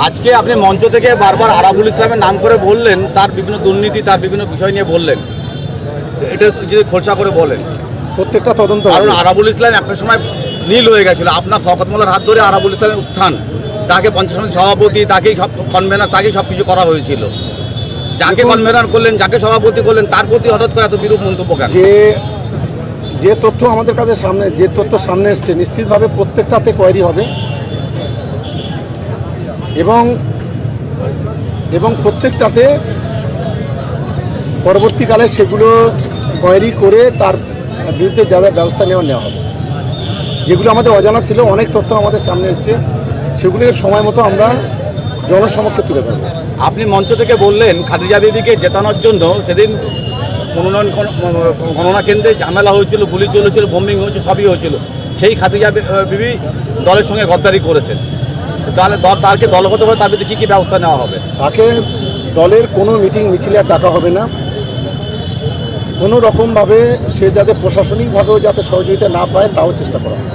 আজকে আপনি মঞ্চ থেকে বারবার আরাবুল ইসলামের নাম করে বললেন, তার বিভিন্ন দুর্নীতি, তার বিভিন্ন বিষয় নিয়ে বললেন, এটা যদি খোলসা করে বলেন। প্রত্যেকটা তদন্ত, কারণ আরাবুল ইসলাম একটা সময় নীল হয়ে গেছিল, আপনার শওকত মোল্লার হাত ধরে আরাবুল ইসলামের উত্থান, তাকে পঞ্চায়েত সমিতির সভাপতি, তাকেই সব কনভেনার, তাকেই সব কিছু করা হয়েছিল। যাকে কনভেনার করলেন, যাকে সভাপতি করলেন, তার প্রতি হঠাৎ করে এত বিরূপ মন্তব্য কেন? যে তথ্য আমাদের কাছে সামনে এসছে, নিশ্চিতভাবে প্রত্যেকটাতে কোয়ারি হবে এবং প্রত্যেকটাতে পরবর্তীকালে সেগুলো কোয়ারি করে তার বিরুদ্ধে যা যা ব্যবস্থা নেওয়া হবে। যেগুলো আমাদের অজানা ছিল, অনেক তথ্য আমাদের সামনে এসছে, সেগুলোকে সময় মতো আমরা জনসমক্ষে তুলে ধরব। আপনি মঞ্চ থেকে বললেন খাদিজা বিবিকে জেতানোর জন্য সেদিন গণনা কেন্দ্রে ঝামেলা হয়েছিল, গুলি চলেছিল, বোম্বিং হয়েছিল, সবই হয়েছিল। সেই খাদিজা বিবি দলের সঙ্গে গদ্দারি করেছেন, তাহলে তাকে দলগতভাবে তার বিরুদ্ধে কী কী ব্যবস্থা নেওয়া হবে? তাকে দলের কোনো মিটিং মিছিলে আর ডাকা হবে না। কোনো রকমভাবে সে যাতে প্রশাসনিকভাবেও যাতে সহযোগিতা না পায় তাও চেষ্টা করা হবে।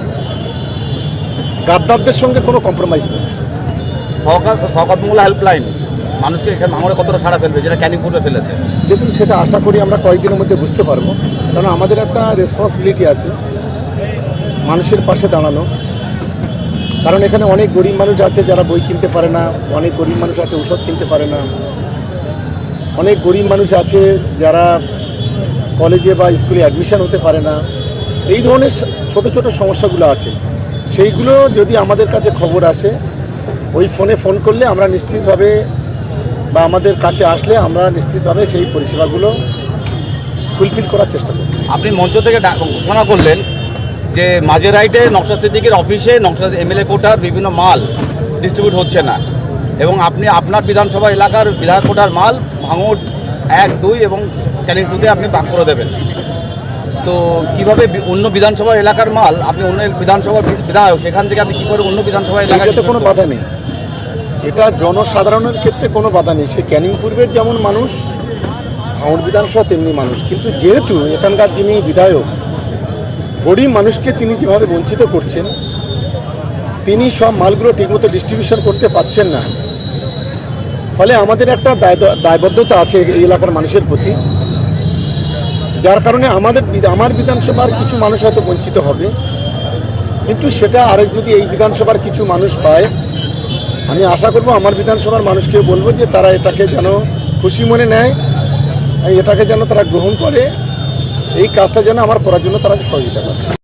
গাদ্দারদের সঙ্গে কোনো কম্প্রোমাইজ নেই। শওকত মোল্লা হেল্পলাইন মানুষকে এখানে ভাঙড়ে কতটা সাড়া ফেলবে, যেটা ক্যানিং পূর্বে ফেলেছে? দেখুন, সেটা আশা করি আমরা কয়েকদিনের মধ্যে বুঝতে পারবো, কারণ আমাদের একটা রেসপন্সিবিলিটি আছে মানুষের পাশে দাঁড়ানো। কারণ এখানে অনেক গরিব মানুষ আছে যারা বই কিনতে পারে না, অনেক গরিব মানুষ আছে ওষুধ কিনতে পারে না, অনেক গরিব মানুষ আছে যারা কলেজে বা স্কুলে অ্যাডমিশন হতে পারে না। এই ধরনের ছোট ছোট সমস্যাগুলো আছে, সেইগুলো যদি আমাদের কাছে খবর আসে, ওই ফোন করলে আমরা নিশ্চিতভাবে, বা আমাদের কাছে আসলে আমরা নিশ্চিতভাবে সেই পরিষেবাগুলো ফুলফিল করার চেষ্টা করি। আপনি মঞ্চ থেকে ঘোষণা করলেন যে মাঝেরাইটে নওশাদ সিদ্দিকীর অফিসে নওশাদ এমএলএ কোটার বিভিন্ন মাল ডিস্ট্রিবিউট হচ্ছে না, এবং আপনি আপনার বিধানসভা এলাকার বিধায়ক কোটার মাল ভাঙড় 1, 2 এবং ক্যানিং 2-তে আপনি ভাগ করে দেবেন। তো কিভাবে অন্য বিধানসভা এলাকার মাল, আপনি অন্য বিধানসভার বিধায়ক, সেখান থেকে আপনি কী করে অন্য বিধানসভা এলাকায়? এটাতে কোনো বাধা নেই, এটা জনসাধারণের ক্ষেত্রে কোনো বাধা নেই। সে ক্যানিং পূর্বের যেমন মানুষ, ভাঙড় বিধানসভা তেমনি মানুষ। কিন্তু যেহেতু এখানকার যিনি বিধায়ক, গরিব মানুষকে তিনি যেভাবে বঞ্চিত করছেন, তিনি সব মালগুলো ঠিকমতো ডিস্ট্রিবিউশন করতে পারছেন না, ফলে আমাদের একটা দায়বদ্ধতা আছে এই এলাকার মানুষের প্রতি, যার কারণে আমার বিধানসভার কিছু মানুষ হয়তো বঞ্চিত হবে, কিন্তু সেটা আরেক যদি এই বিধানসভার কিছু মানুষ পায়, আমি আশা করব আমার বিধানসভার মানুষকে বলবো যে তারা এটাকে যেন খুশি মনে নেয়, এটাকে যেন তারা গ্রহণ করে, এই কাজটা যেন আমার করার জন্য তারা সহযোগিতা করে।